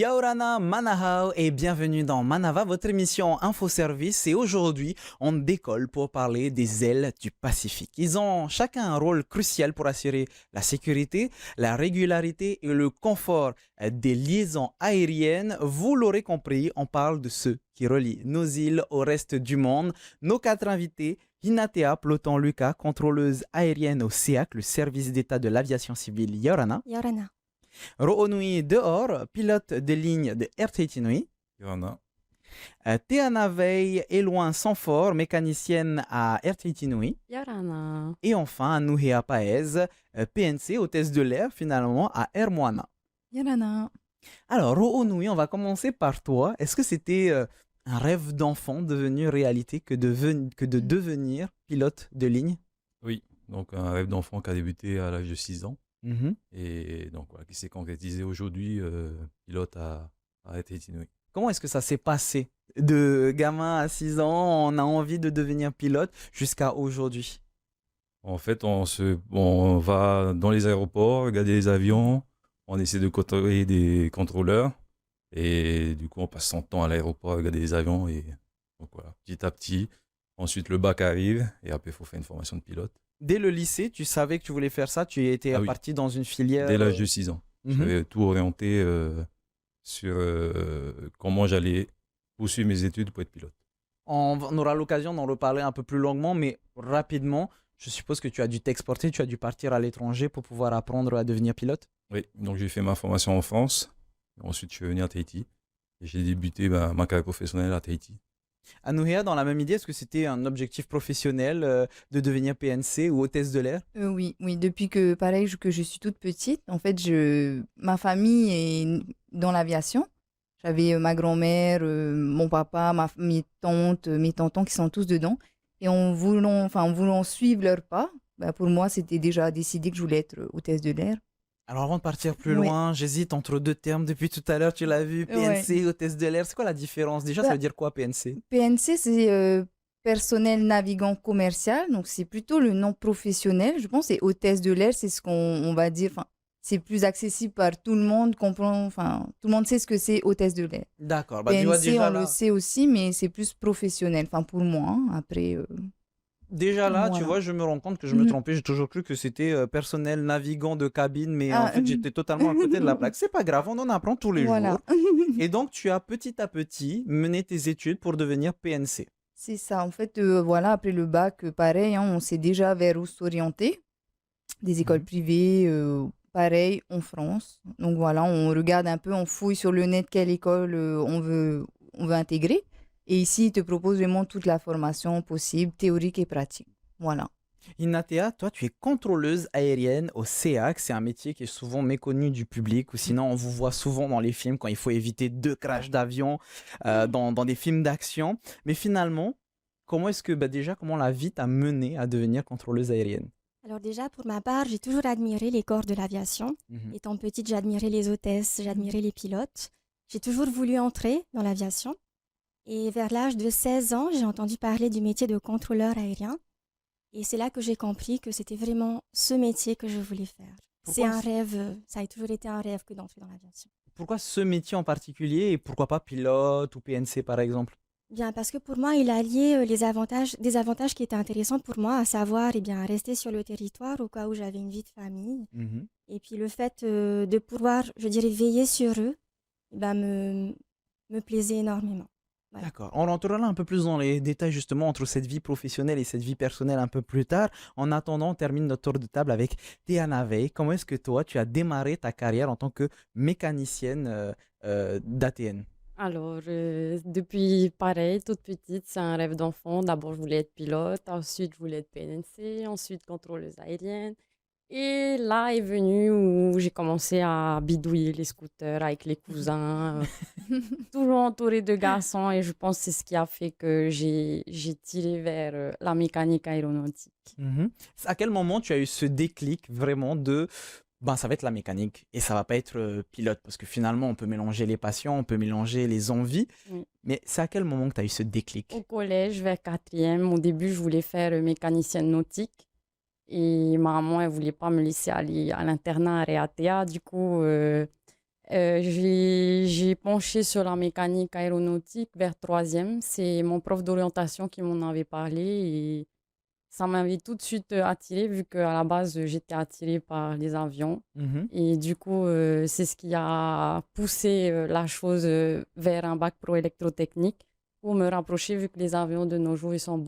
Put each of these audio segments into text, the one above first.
Yaorana Manahao et bienvenue dans Manava, votre émission Infoservice. Et aujourd'hui, on décolle pour parler des ailes du Pacifique. Ils ont chacun un rôle crucial pour assurer la sécurité, la régularité et le confort des liaisons aériennes. Vous l'aurez compris, on parle de ceux qui relient nos îles au reste du monde. Nos quatre invités, Hinatea Ploton Lucas, contrôleuse aérienne au SEAC, le service d'État de l'aviation civile Yaorana. Yorana. Roonui Dehors, pilote de ligne de Air Tahiti Nui. Johanna. Théana Veil Éloin Sanfort, mécanicienne à Air Tahiti Nui. Yorana. Et enfin, Nuhea Paez, PNC, hôtesse de l'air finalement à Air Moana. Yorana. Alors, Roonui, on va commencer par toi. Est-ce que c'était un rêve d'enfant devenu réalité que de devenir pilote de ligne? Oui, donc un rêve d'enfant qui a débuté à l'âge de 6 ans Mhm. et donc voilà, qui s'est concrétisé aujourd'hui, pilote à Air Tahiti Nui. Comment est-ce que ça s'est passé? De gamin à 6 ans, on a envie de devenir pilote jusqu'à aujourd'hui. En fait, on va dans les aéroports, regarder les avions, on essaie de côtoyer des contrôleurs et du coup on passe son temps à l'aéroport à regarder les avions et donc voilà, petit à petit. Ensuite le bac arrive et après il faut faire une formation de pilote. Dès le lycée, tu savais que tu voulais faire ça? Tu étais Ah oui. parti dans une filière Dès l'âge de 6 ans. Mhm. J'avais tout orienté sur comment j'allais poursuivre mes études pour être pilote. On aura l'occasion d'en reparler un peu plus longuement, mais rapidement, je suppose que tu as dû t'exporter, tu as dû partir à l'étranger pour pouvoir apprendre à devenir pilote. Oui, donc j'ai fait ma formation en France. Ensuite, je suis venu à Tahiti. Et j'ai débuté ma carrière professionnelle à Tahiti. Anouhea, dans la même idée, est-ce que c'était un objectif professionnel de devenir PNC ou hôtesse de l'air? Oui, oui, depuis que, pareil, que je suis toute petite, en fait, ma famille est dans l'aviation. J'avais ma grand-mère, mon papa, mes tantes, mes tontons qui sont tous dedans. Et en voulant suivre leurs pas, bah, pour moi, c'était déjà décidé que je voulais être hôtesse de l'air. Alors avant de partir plus Ouais. loin, j'hésite entre deux termes depuis tout à l'heure, tu l'as vu, PNC, hôtesse de l'air, c'est quoi la différence? Déjà, ça Bah, veut dire quoi PNC? PNC, c'est personnel navigant commercial, donc c'est plutôt le nom professionnel, je pense. Et hôtesse de l'air, c'est ce qu'on va dire, enfin, c'est plus accessible par tout le monde, comprend, enfin, tout le monde sait ce que c'est hôtesse de l'air. D'accord, bah tu vois PNC, déjà on là, le sait aussi, mais c'est plus professionnel, enfin, pour moi, hein. Après, déjà là, tu voilà. vois, je me rends compte que je me Mhm. trompais, j'ai toujours cru que c'était personnel navigant de cabine, mais en Ah, fait j'étais totalement à côté de la plaque. C'est pas grave, on en apprend tous les voilà. jours. Et donc tu as petit à petit mené tes études pour devenir PNC. C'est ça, en fait, voilà, après le bac, pareil, hein, on sait déjà vers où s'orienter. Des écoles Mhm. privées, pareil, en France. Donc voilà, on regarde un peu, on fouille sur le net quelle école on veut intégrer. Et ici, ils te proposent vraiment toute la formation possible, théorique et pratique. Voilà. Inatea, toi tu es contrôleuse aérienne au SEAC, c'est un métier qui est souvent méconnu du public, ou sinon on vous voit souvent dans les films quand il faut éviter 2 crashs d'avion, dans des films d'action. Mais finalement, comment la vie t'a mené à devenir contrôleuse aérienne? Alors déjà, pour ma part, j'ai toujours admiré les corps de l'aviation. Mhm. Étant petite, j'admirais les hôtesses, j'admirais les pilotes. J'ai toujours voulu entrer dans l'aviation. Et vers l'âge de 16 ans, j'ai entendu parler du métier de contrôleur aérien. Et c'est là que j'ai compris que c'était vraiment ce métier que je voulais faire. C'est Pourquoi un rêve, ça a toujours été un rêve que d'entrer dans l'aviation. Pourquoi ce métier en particulier et pourquoi pas pilote ou PNC par exemple? Bien, parce que pour moi, il alliait des avantages qui étaient intéressants pour moi, à savoir rester sur le territoire au cas où j'avais une vie de famille. Mhm. Et puis le fait de pouvoir, je dirais, veiller sur eux, me plaisait énormément. Voilà. D'accord. On rentrera un peu plus dans les détails justement entre cette vie professionnelle et cette vie personnelle un peu plus tard. En attendant, on termine notre tour de table avec Théana Veil. Comment est-ce que toi, tu as démarré ta carrière en tant que mécanicienne d'ATN? Alors, depuis pareil, toute petite, c'est un rêve d'enfant. D'abord, je voulais être pilote, ensuite, je voulais être PNC, ensuite contrôleuse aérienne. Et là est venu où j'ai commencé à bidouiller les scooters avec les cousins, toujours entourée de garçons. Et je pense que c'est ce qui a fait que j'ai tiré vers la mécanique aéronautique. Mhm. À quel moment tu as eu ce déclic vraiment de ben, ça va être la mécanique et ça va pas être pilote parce que finalement on peut mélanger les passions, on peut mélanger les envies, Oui. mais c'est à quel moment que tu as eu ce Au déclic? collège, vers quatrième, au début, je voulais faire mécanicienne nautique. Et ma maman, elle voulait pas me laisser aller à l'internat à Réatéa. Du coup, J'ai penché sur la mécanique aéronautique vers troisième. C'est mon prof d'orientation qui m'en avait parlé et ça m'avait tout de suite attirée vu qu'à la base, j'étais attirée par les avions. Mhm. Et du coup, c'est ce qui a poussé la chose vers un bac pro électrotechnique pour me rapprocher vu que les avions de nos jours, ils sont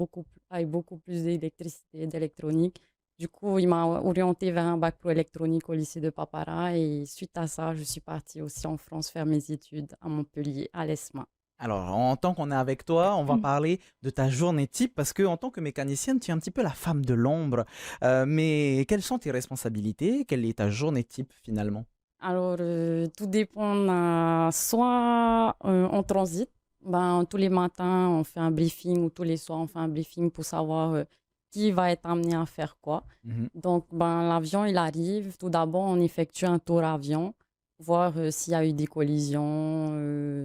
avec beaucoup plus d'électricité et d'électronique. Du coup, il m'a orientée vers un bac pro électronique au lycée de Papara et suite à ça, je suis partie aussi en France faire mes études à Montpellier, à l'ESMA. Alors, en tant qu'on est avec toi, on va parler de ta journée type parce que en tant que mécanicienne, tu es un petit peu la femme de l'ombre. Mais quelles sont tes responsabilités? Quelle est ta journée type finalement? Alors, tout dépend. Soit en transit, ben, tous les matins, on fait un briefing ou tous les soirs, on fait un briefing pour savoir qui va être amené à faire quoi. Mhm. Donc, ben, l'avion, il arrive. Tout d'abord, on effectue un tour avion, voir s'il y a eu des collisions,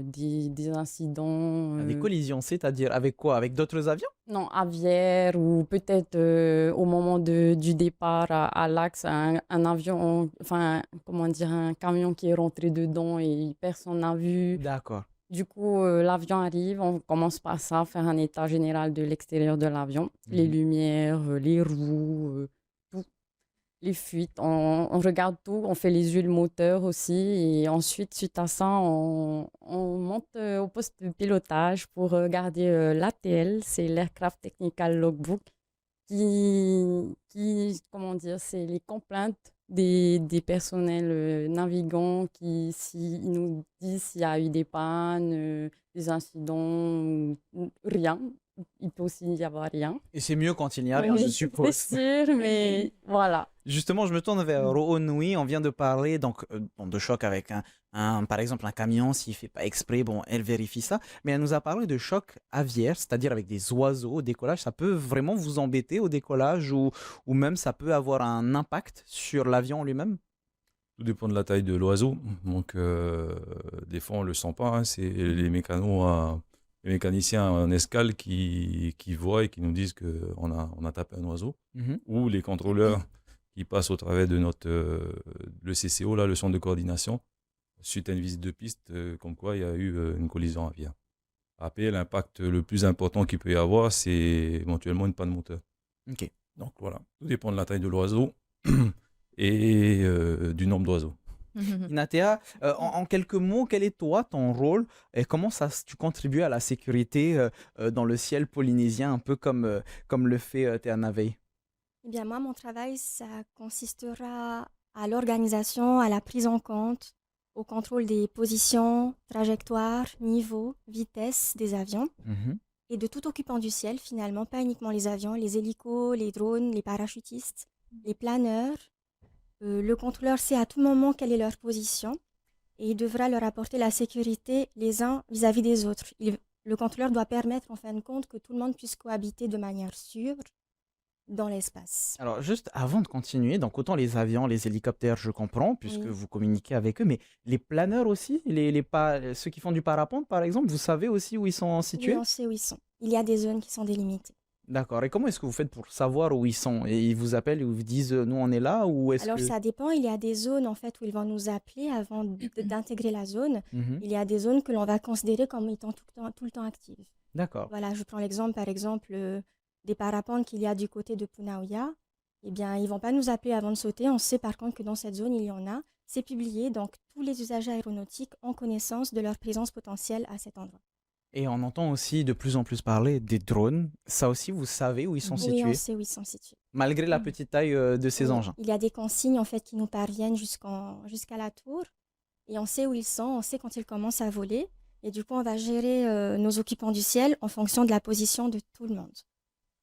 des incidents. Des collisions, c'est-à-dire avec quoi? Avec d'autres avions? Non, aviaire ou peut-être au moment du départ à l'axe, un avion, enfin, comment dire, un camion qui est rentré dedans et personne n'a vu. D'accord. Du coup, l'avion arrive, on commence par ça, faire un état général de l'extérieur de l'avion, les Mhm. lumières, les roues, tout, les fuites, on regarde tout, on fait les huiles moteurs aussi et ensuite, suite à ça, on monte au poste de pilotage pour regarder l'ATL, c'est l'Aircraft Technical Logbook, comment dire, c'est les complaintes des personnels navigants ils nous disent s'il y a eu des pannes, des incidents, ou rien. Il peut aussi y avoir rien. Et c'est mieux quand il n'y a rien, je Oui, suppose. c'est sûr, mais voilà. Justement, je me tourne vers Roonui. On vient de parler donc bon, de choc avec par exemple un camion s'il fait pas exprès. Bon, elle vérifie ça, mais elle nous a parlé de choc aviaire, c'est-à-dire avec des oiseaux au décollage. Ça peut vraiment vous embêter au décollage ou même ça peut avoir un impact sur l'avion lui-même. Tout dépend de la taille de l'oiseau. Donc, des fois, on ne le sent pas, hein. C'est les mécaniciens en escale qui voient et qui nous disent qu'on a tapé un oiseau. Mhm. Ou les contrôleurs qui passent au travers de le CCO, là, le centre de coordination, suite à une visite de piste, comme quoi il y a eu une collision aviaire. Après, l'impact le plus important qu'il peut y avoir, c'est éventuellement une panne moteur. Ok. Donc voilà, tout dépend de la taille de l'oiseau et du nombre d'oiseaux. Inatea, en quelques mots, quel est toi ton rôle et comment tu contribues à la sécurité dans le ciel polynésien, un peu comme le fait Théa Navey? Eh bien, moi, mon travail, ça consistera à l'organisation, à la prise en compte, au contrôle des positions, trajectoires, niveaux, vitesse des avions Mhm. et de tout occupant du ciel, finalement, pas uniquement les avions, les hélicos, les drones, les parachutistes, les planeurs. Le contrôleur sait à tout moment quelle est leur position et il devra leur apporter la sécurité les uns vis-à-vis des autres. Le contrôleur doit permettre, en fin de compte, que tout le monde puisse cohabiter de manière sûre dans l'espace. Alors, juste avant de continuer, donc autant les avions, les hélicoptères, je comprends, puisque Oui. vous communiquez avec eux, mais les planeurs aussi, ceux qui font du parapente, par exemple, vous savez aussi où ils sont Oui, situés? on sait où ils sont. Il y a des zones qui sont délimitées. D'accord. Et comment est-ce que vous faites pour savoir où ils sont? Et ils vous appellent et vous disent, nous, on est là, ou est-ce Alors, que... ça dépend. Il y a des zones, en fait, où ils vont nous appeler avant d'intégrer la zone. Mhm. Il y a des zones que l'on va considérer comme étant tout le temps actives. D'accord. Voilà, je prends l'exemple, par exemple, des parapentes qu'il y a du côté de Punauia. Eh bien, ils vont pas nous appeler avant de sauter. On sait par contre que dans cette zone, il y en a. C'est publié, donc tous les usagers aéronautiques ont connaissance de leur présence potentielle à cet endroit. Et on entend aussi de plus en plus parler des drones. Ça aussi, vous savez où ils sont Oui, on situés, sait où ils sont situés. malgré la petite taille de ces Oui, engins. il y a des consignes en fait qui nous parviennent jusqu'à la tour et on sait où ils sont, on sait quand ils commencent à voler et du coup on va gérer nos occupants du ciel en fonction de la position de tout le monde.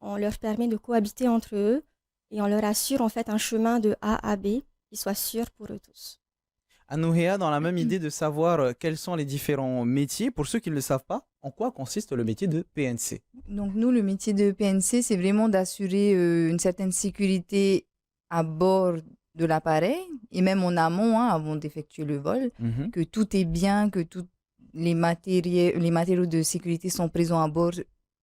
On leur permet de cohabiter entre eux et on leur assure en fait un chemin de A à B qui soit sûr pour eux tous. Anouhéa, dans la même idée de savoir quels sont les différents métiers, pour ceux qui ne le savent pas, en quoi consiste le métier de PNC? Donc nous, le métier de PNC, c'est vraiment d'assurer une certaine sécurité à bord de l'appareil et même en amont, hein, avant d'effectuer le vol, Mhm. que tout est bien, que tous les matériaux de sécurité sont présents à bord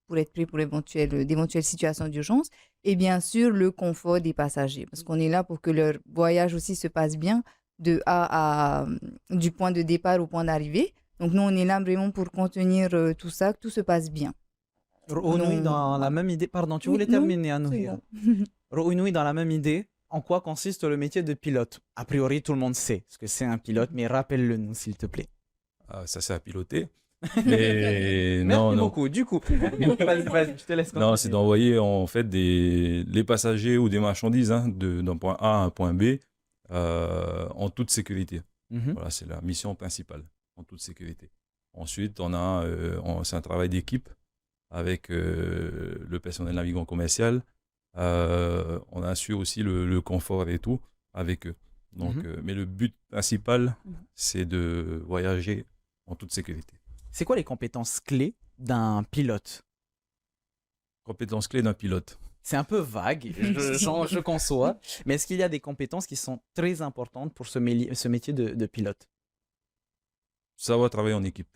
pour être prêts pour d'éventuelles situations d'urgence. Et bien sûr, le confort des passagers, parce qu'on est là pour que leur voyage aussi se passe bien, du point de départ au point d'arrivée. Donc, nous, on est là vraiment pour contenir tout ça, que tout se passe bien. Rounouy, Non. dans la même idée, pardon, tu Oui, voulais non, terminer, c'est Anouhi. bon. Rounouy, dans la même idée, en quoi consiste le métier de pilote? A priori, tout le monde sait ce que c'est un pilote, mais rappelle-le nous, s'il te plaît. Ah, ça, c'est à piloter. Mais Merci non, non. beaucoup. Du coup, vas-y, je te laisse Non, c'est continuer. d'envoyer en fait les passagers ou des marchandises d'un point A à un point B en toute sécurité. Mhm. Voilà, c'est la mission principale, en toute sécurité. Ensuite, c'est un travail d'équipe avec le personnel navigant commercial. On assure aussi le confort et tout avec eux. Donc, Mhm. mais le but principal, Mhm. c'est de voyager en toute sécurité. C'est quoi les compétences clés d'un pilote? Compétence clé d'un pilote. C'est un peu vague, je conçois, mais est-ce qu'il y a des compétences qui sont très importantes pour ce métier de pilote? Savoir travailler en équipe.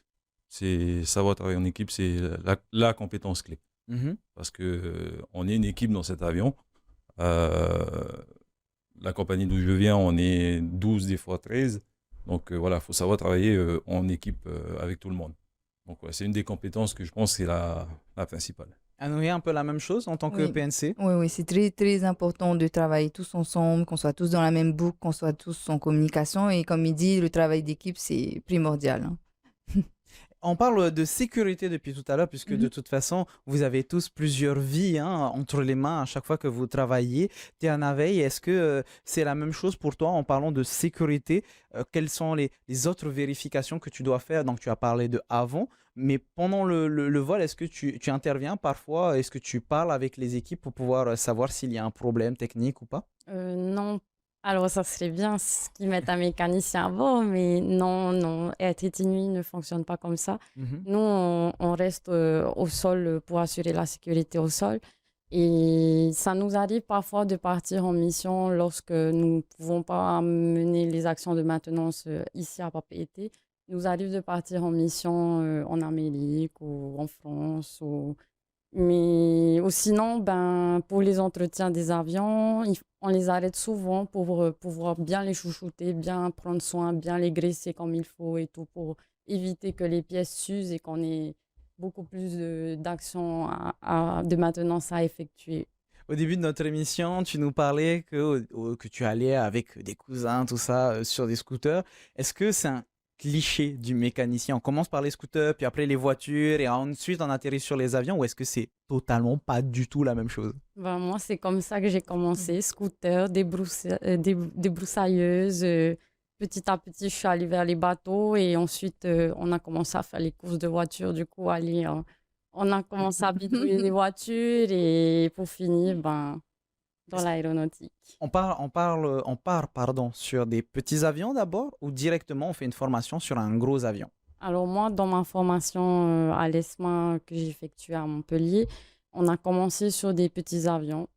Savoir travailler en équipe, c'est la compétence clé. Mhm. Parce que on est une équipe dans cet avion. Euh, la compagnie d'où je viens, on est 12, des fois 13. Donc voilà, il faut savoir travailler en équipe avec tout le monde. Donc ouais, c'est une des compétences que je pense que c'est la principale. Anouhi, un peu la même chose en tant que Oui. PNC? Oui, oui, c'est très, très important de travailler tous ensemble, qu'on soit tous dans la même boucle, qu'on soit tous en communication. Et comme il dit, le travail d'équipe, c'est primordial. Hein. On parle de sécurité depuis tout à l'heure, puisque de Mhm. toute façon, vous avez tous plusieurs vies hein, entre les mains à chaque fois que vous travaillez. Théana Veil, est-ce que c'est la même chose pour toi en parlant de sécurité? Quelles sont les autres vérifications que tu dois faire? Donc, tu as parlé de avant, mais pendant le vol, est-ce que tu interviens parfois? Est-ce que tu parles avec les équipes pour pouvoir savoir s'il y a un problème technique ou pas? Non. Alors, ça serait bien qu'ils mettent un mécanicien à bord, mais non, non. RTT Nuit ne fonctionne pas comme ça. Mhm. Nous, on reste au sol pour assurer la sécurité au sol. Et ça nous arrive parfois de partir en mission lorsque nous ne pouvons pas mener les actions de maintenance ici à Papeete. Il nous arrive de partir en mission en Amérique ou en France mais ou sinon, ben, pour les entretiens des avions, on les arrête souvent pour pouvoir bien les chouchouter, bien prendre soin, bien les graisser comme il faut et tout, pour éviter que les pièces s'usent et qu'on ait beaucoup plus d'actions de maintenance à effectuer. Au début de notre émission, tu nous parlais que tu allais avec des cousins, tout ça, sur des scooters. Est-ce que c'est un cliché du mécanicien? On commence par les scooters, puis après les voitures, et ensuite on atterrit sur les avions, ou est-ce que c'est totalement pas du tout la même chose? Ben, moi, c'est comme ça que j'ai commencé, scooter, débroussailleuse. Petit à petit, je suis allée vers les bateaux et ensuite, on a commencé à faire les courses de voitures. Du coup, on a commencé à bidouiller des voitures et pour finir, ben, dans l'aéronautique. On part, pardon, sur des petits avions d'abord, ou directement on fait une formation sur un gros avion? Alors moi, dans ma formation à l'ESMA que j'ai effectuée à Montpellier, on a commencé sur des petits avions,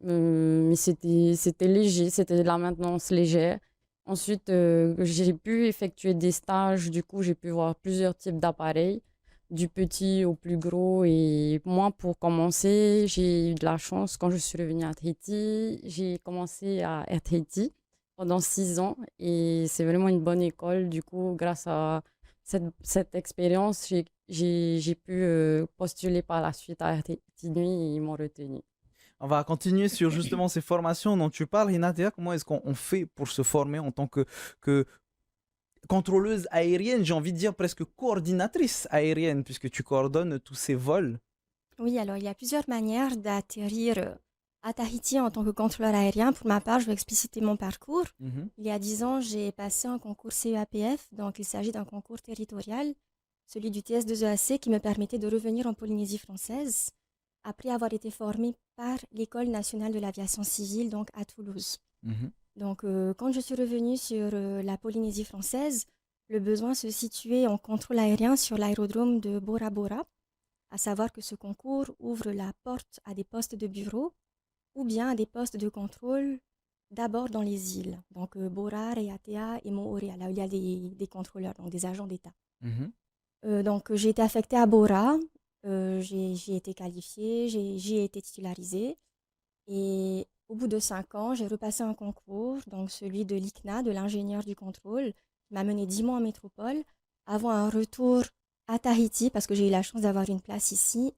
mais c'était léger, c'était de la maintenance légère. Ensuite, j'ai pu effectuer des stages, du coup, j'ai pu voir plusieurs types d'appareils, du petit au plus gros. Et moi, pour commencer, j'ai eu de la chance quand je suis revenue à Tahiti. J'ai commencé à Air Tahiti pendant 6 ans et c'est vraiment une bonne école. Du coup, grâce à cette expérience, j'ai pu postuler par la suite à Air Tahiti Nuit et ils m'ont retenu. On va continuer sur justement ces formations dont tu parles. Hinatea, comment est-ce qu'on fait pour se former en tant que contrôleuse aérienne, j'ai envie de dire presque coordinatrice aérienne, puisque tu coordonnes tous ces vols? Oui, alors il y a plusieurs manières d'atterrir à Tahiti en tant que contrôleur aérien. Pour ma part, je vais expliciter mon parcours. Mhm. Il y a 10 ans, j'ai passé un concours CEAPF, donc il s'agit d'un concours territorial, celui du TS2EAC, qui me permettait de revenir en Polynésie française après avoir été formée par l'École nationale de l'aviation civile, donc à Toulouse. Mhm. Donc, quand je suis revenue sur la Polynésie française, le besoin se situait en contrôle aérien sur l'aérodrome de Bora Bora, à savoir que ce concours ouvre la porte à des postes de bureau ou bien à des postes de contrôle d'abord dans les îles, donc Bora, Raiatea et Moorea, là où il y a des contrôleurs, donc des agents d'État. Mhm. Donc, j'ai été affectée à Bora, j'ai été qualifiée, j'y ai été titularisée. Et au bout de 5 ans, j'ai repassé un concours, donc celui de l'ICNA, de l'ingénieur du contrôle, qui m'a mené 10 mois en métropole, avant un retour à Tahiti, parce que j'ai eu la chance d'avoir une place ici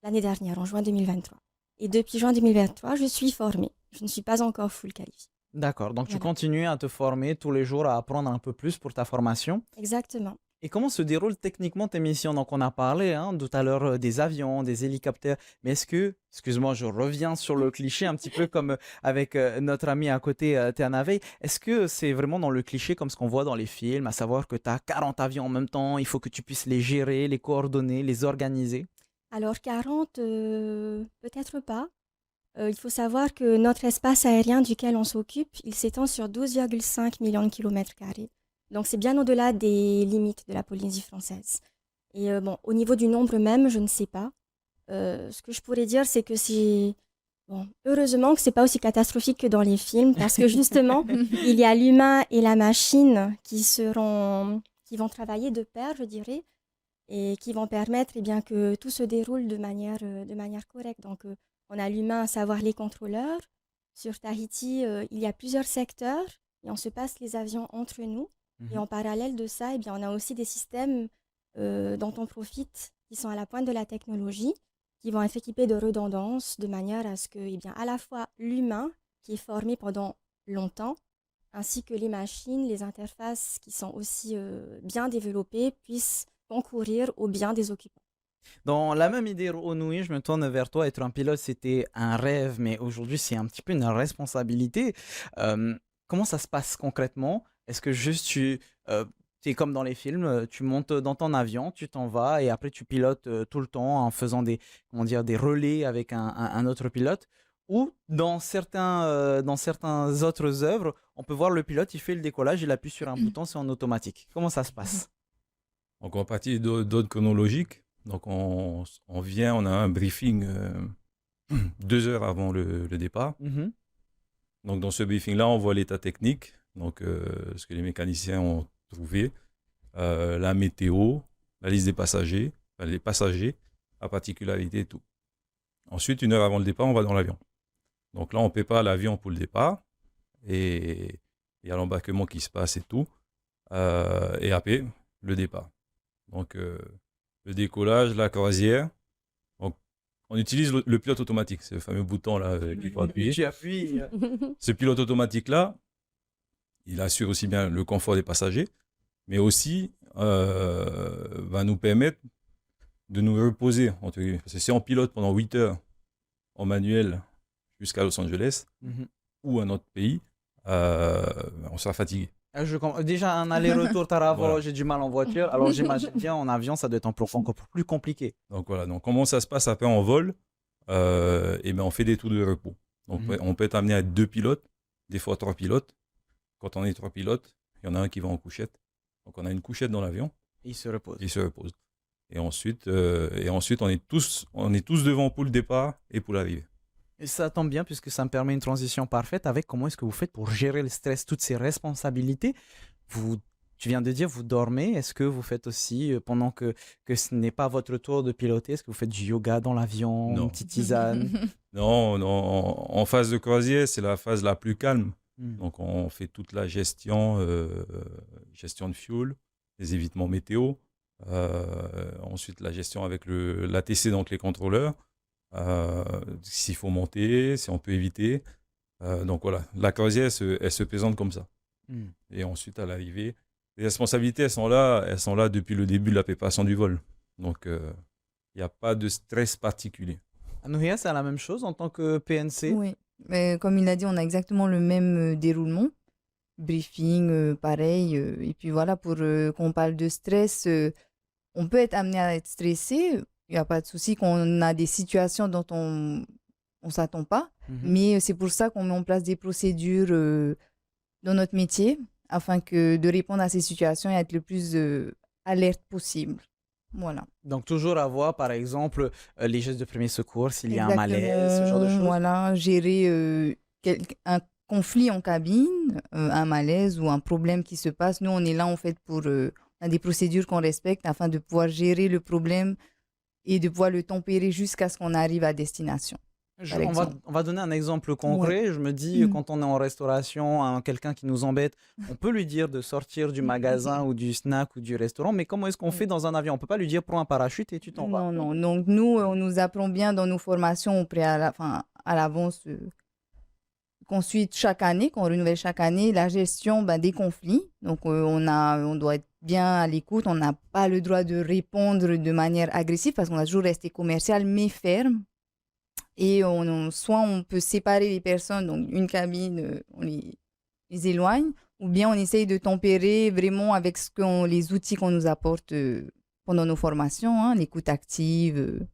l'année dernière, en juin 2023. Et depuis juin 2023, je suis formée. Je ne suis pas encore full qualifiée. D'accord, donc tu Voilà, continues à te former tous les jours, à apprendre un peu plus pour ta formation. exactement. Et comment se déroulent techniquement tes missions? Donc, on a parlé tout à l'heure des avions, des hélicoptères, mais est-ce que, excuse-moi, je reviens sur le cliché un petit peu comme avec notre ami à côté, Théana Veil, est-ce que c'est vraiment dans le cliché comme ce qu'on voit dans les films, à savoir que tu as 40 avions en même temps, il faut que tu puisses les gérer, les coordonner, les organiser? Alors 40, peut-être pas. Il faut savoir que notre espace aérien duquel on s'occupe, il s'étend sur 12,5 millions de kilomètres carrés. Donc c'est bien au-delà des limites de la Polynésie française. Et bon, au niveau du nombre même, je ne sais pas. Ce que je pourrais dire, c'est que c'est... Bon, heureusement que c'est pas aussi catastrophique que dans les films, parce que justement, il y a l'humain et la machine qui vont travailler de pair, je dirais, et qui vont permettre eh bien, que tout se déroule de manière correcte. Donc, on a l'humain, à savoir les contrôleurs. Sur Tahiti, il y a plusieurs secteurs et on se passe les avions entre nous. Et Mhm. en parallèle de ça, eh bien, on a aussi des systèmes dont on profite, qui sont à la pointe de la technologie, qui vont être équipés de redondance, de manière à ce que, eh bien, à la fois l'humain, qui est formé pendant longtemps, ainsi que les machines, les interfaces qui sont aussi bien développées, puissent concourir au bien des occupants. Dans la même idée, Onui, je me tourne vers toi. Être un pilote, c'était un rêve, mais aujourd'hui, c'est un petit peu une responsabilité. Euh, Comment ça se passe concrètement? Est-ce que juste tu es comme dans les films, tu montes dans ton avion, tu t'en vas et après tu pilotes tout le temps en faisant comment dire, des relais avec un autre pilote? Ou dans certains autres œuvres, on peut voir le pilote, il fait le décollage, il appuie sur un bouton, c'est en automatique. Comment ça se passe? Donc, on partit d'ordre chronologique. Donc, on vient, on a un briefing 2 heures avant le départ. Mhm. Donc, dans ce briefing-là, on voit l'état technique, donc ce que les mécaniciens ont trouvé, la météo, la liste des passagers, enfin, les passagers, la particularité et tout. Ensuite, 1 heure avant le départ, on va dans l'avion. Donc là, on prépare l'avion pour le départ et il y a l'embarquement qui se passe et tout. Et après, le départ. Donc, le décollage, la croisière. Donc, on utilise le pilote automatique, c'est le fameux bouton là qu'il faut appuyer. Tu appuies. Ce pilote automatique-là, il assure aussi bien le confort des passagers, mais aussi va nous permettre de nous reposer, entre guillemets. Parce que si on pilote pendant 8 heures en manuel jusqu'à Los Angeles Mhm. ou un autre pays, on sera fatigué. Déjà, un aller-retour Taravo, Voilà. j'ai du mal en voiture. Alors, j'imagine bien en avion, ça doit être encore plus compliqué. Donc voilà, donc comment ça se passe après en vol? Et ben on fait des tours de repos. Donc Mhm. on peut être amené à 2 pilotes, des fois 3 pilotes. Quand on est 3 pilotes, il y en a un qui va en couchette. Donc on a une couchette dans l'avion, Il se repose. il se repose. Et ensuite, on est tous devant pour le départ et pour l'arrivée. Et ça tombe bien puisque ça me permet une transition parfaite avec comment est-ce que vous faites pour gérer le stress, toutes ces responsabilités. Tu viens de dire, vous dormez. Est-ce que vous faites aussi, pendant que ce n'est pas votre tour de piloter, est-ce que vous faites du yoga dans l'avion, une Non. petite tisane? Non, non, en phase de croisière, c'est la phase la plus calme. Hmm. Donc on fait toute la gestion de fuel, les évitements météo, ensuite la gestion avec l'ATC, donc les contrôleurs, s'il faut monter, si on peut éviter. Donc voilà, la croisière, elle se présente comme ça. Hmm. Et ensuite, à l'arrivée, les responsabilités, elles sont là depuis le début de la préparation du vol. Donc il n'y a pas de stress particulier. Anouria, c'est la même chose en tant que PNC? Oui, mais comme il a dit, on a exactement le même déroulement. Briefing, pareil. Et puis voilà, pour qu'on parle de stress, on peut être amené à être stressé. Il n'y a pas de souci qu'on a des situations dont on ne s'attend pas. Mhm. Mais c'est pour ça qu'on met en place des procédures dans notre métier afin de répondre à ces situations et être le plus alerte possible. Voilà. Donc, toujours avoir, par exemple, les gestes de premier secours s'il y a un malaise, ce genre de Exactement, choses. voilà, gérer un conflit en cabine, un malaise ou un problème qui se passe. Nous, on est là en fait on a des procédures qu'on respecte afin de pouvoir gérer le problème et de pouvoir le tempérer jusqu'à ce qu'on arrive à destination. par On va, exemple. on va donner un exemple concret. Je me dis, Mhm. quand on est en restauration, quelqu'un qui nous embête, on peut lui dire de sortir du magasin ou du snack ou du restaurant, mais comment est-ce qu'on fait Oui. dans un avion? On peut pas lui dire prends un parachute et tu t'en vas. Non, non. Donc, nous, on nous apprend bien dans nos formations enfin, à l'avance, qu'on suit chaque année, qu'on renouvelle chaque année, la gestion des conflits. Donc, on doit être bien à l'écoute. On n'a pas le droit de répondre de manière agressive parce qu'on a toujours resté commercial, mais ferme. Et soit on peut séparer les personnes, donc une cabine, on les éloigne, ou bien on essaye de tempérer vraiment avec les outils qu'on nous apporte pendant nos formations, hein, l'écoute active,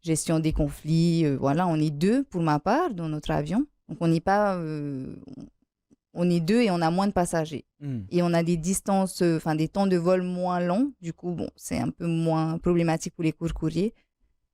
gestion des conflits. Voilà, on est deux pour ma part dans notre avion. Donc on n'est pas, on est deux et on a moins de passagers. Hmm. Et on a des distances, enfin des temps de vol moins longs. Du coup, bon, c'est un peu moins problématique pour les courts courriers.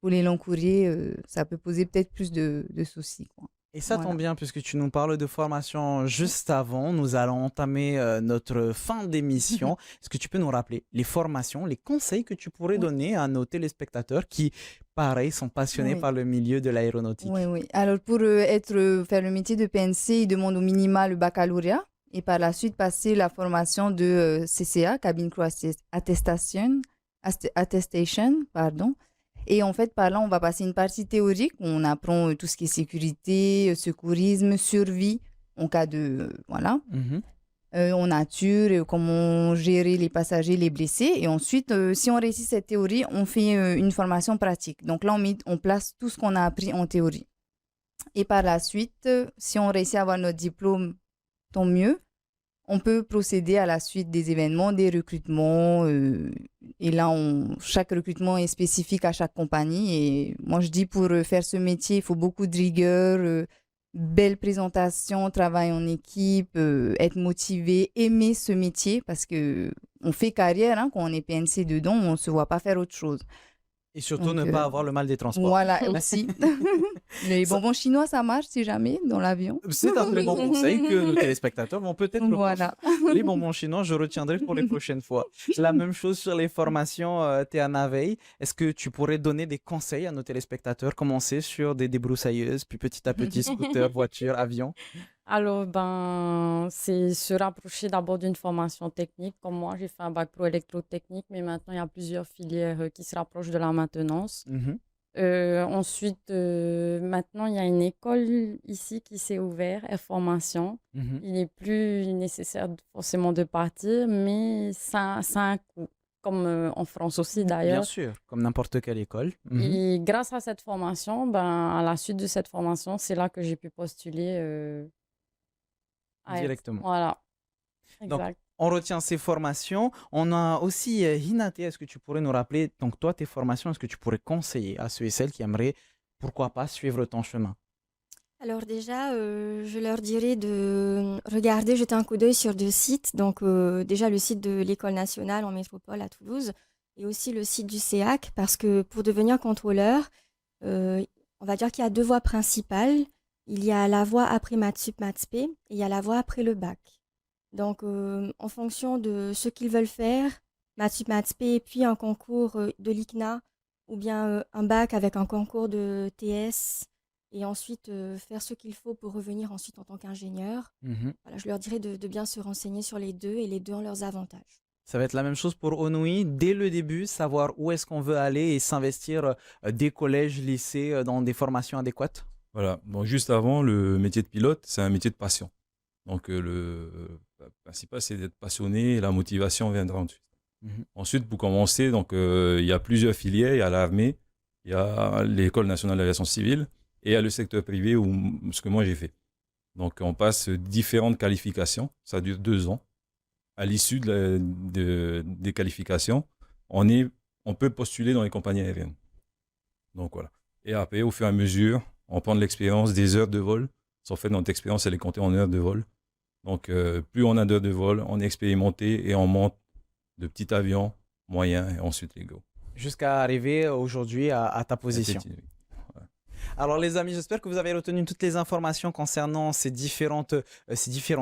Pour les longs courriers, ça peut poser peut-être plus de soucis, quoi. Et ça Voilà. tombe bien puisque tu nous parles de formation juste avant. Nous allons entamer notre fin d'émission. Est-ce que tu peux nous rappeler les formations, les conseils que tu pourrais Oui. donner à nos téléspectateurs qui, pareil, sont passionnés Oui. par le milieu de l'aéronautique? Oui, oui. Alors, pour faire le métier de PNC, il demande au minima le baccalauréat et par la suite passer la formation de CCA, Cabin Crew Attestation, pardon. Et en fait, par là, on va passer une partie théorique où on apprend tout ce qui est sécurité, secourisme, survie en cas de... voilà. Mhm. En nature, comment gérer les passagers, les blessés. Et ensuite, si on réussit cette théorie, on fait une formation pratique. Donc là, on place tout ce qu'on a appris en théorie. Et par la suite, si on réussit à avoir notre diplôme, tant mieux. On peut procéder à la suite des événements, des recrutements. Et là, chaque recrutement est spécifique à chaque compagnie. Et moi, je dis pour faire ce métier, il faut beaucoup de rigueur, belle présentation, travail en équipe, être motivé, aimer ce métier parce que on fait carrière, hein, quand on est PNC dedans, on ne se voit pas faire autre chose. Et surtout Donc, ne pas avoir le mal des transports. Voilà, aussi. Les Ça- bonbons chinois, ça marche si jamais dans l'avion. C'est un très bon conseil que nos téléspectateurs vont peut-être le Voilà. Les bonbons chinois, je retiendrai pour les prochaines fois. La même chose sur les formations Théana Veil. Est-ce que tu pourrais donner des conseils à nos téléspectateurs? Commencer sur des débroussailleuses, puis petit à petit scooter, voiture, avion. Alors, c'est se rapprocher d'abord d'une formation technique. Comme moi, j'ai fait un bac pro électrotechnique, mais maintenant, il y a plusieurs filières qui se rapprochent de la maintenance. Mhm. Ensuite, maintenant, il y a une école ici qui s'est ouverte, Air Formation. Mhm. Il n'est plus nécessaire forcément de partir, mais ça a un coût, comme en France aussi Bien d'ailleurs. sûr, comme n'importe quelle école. Mhm. Et grâce à cette formation, à la suite de cette formation, c'est là que j'ai pu postuler Directement. Voilà, Donc, exact. on retient ces formations. On a aussi Hinate. Est-ce que tu pourrais nous rappeler, donc toi, tes formations, est-ce que tu pourrais conseiller à ceux et celles qui aimeraient, pourquoi pas, suivre ton chemin? Alors déjà, je leur dirais de regarder, jeter un coup d'œil sur deux sites. Donc déjà le site de l'École nationale en métropole à Toulouse et aussi le site du CEAC parce que pour devenir contrôleur, on va dire qu'il y a deux voies principales. Il y a la voie après Maths Sup, Maths P et il y a la voie après le bac. Donc en fonction de ce qu'ils veulent faire, Maths Sup, Maths P, puis un concours de l'ICNA ou bien un bac avec un concours de TS et ensuite faire ce qu'il faut pour revenir ensuite en tant qu'ingénieur. Mhm. Voilà, je leur dirais de bien se renseigner sur les deux et les deux ont leurs avantages. Ça va être la même chose pour Onui. Dès le début, savoir où est-ce qu'on veut aller et s'investir des collèges, lycées dans des formations adéquates. Voilà. Bon, juste avant, le métier de pilote, c'est un métier de passion. Donc, le principal, c'est d'être passionné et la motivation viendra ensuite. Mhm. Ensuite, pour commencer, donc, il y a plusieurs filières. Il y a l'armée, il y a l'École nationale d'aviation civile et il y a le secteur privé, ce que moi j'ai fait. Donc, on passe différentes qualifications. Ça dure 2 ans. À l'issue des qualifications, on peut postuler dans les compagnies aériennes. Donc, voilà. Et après, au fur et à mesure, on prend de l'expérience, des heures de vol. En fait, notre expérience, elle est comptée en heures de vol. Donc, plus on a d'heures de vol, on est expérimenté et on monte de petits avions, moyens et ensuite les gros. Jusqu'à arriver aujourd'hui à ta position. Voilà. Alors les amis, j'espère que vous avez retenu toutes les informations concernant ces différents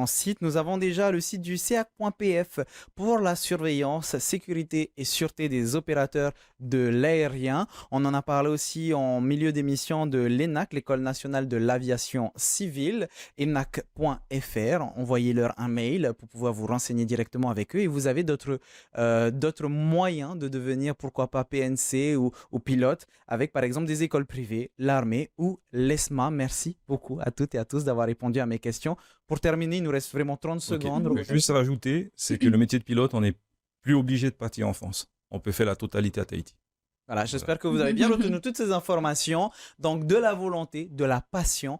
sites. Nous avons déjà le site du CAC.pf pour la surveillance, sécurité et sûreté des opérateurs de l'aérien. On en a parlé aussi en milieu d'émission de l'ENAC, l'École nationale de l'aviation civile, enac.fr. Envoyez-leur un mail pour pouvoir vous renseigner directement avec eux et vous avez d'autres moyens de devenir, pourquoi pas, PNC ou pilote avec par exemple des écoles privées, l'armée ou l'ESMA. Merci beaucoup à toutes et à tous d'avoir répondu à mes questions. Pour terminer, il nous reste vraiment 30 Ok. secondes. Je veux juste rajouter, c'est que le métier de pilote, on n'est plus obligé de partir en France. On peut faire la totalité à Tahiti. Voilà, j'espère que vous avez bien retenu toutes ces informations. Donc, de la volonté, de la passion,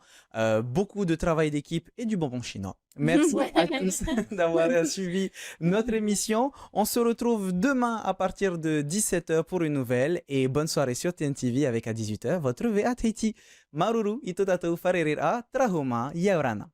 beaucoup de travail d'équipe et du bonbon chinois. Merci à tous d'avoir suivi notre émission. On se retrouve demain à partir de 17h pour une nouvelle. Et bonne soirée sur TNTV avec à 18h votre VA Tahiti. Maruru, ito tatou farerir a Trahoma Yaurana.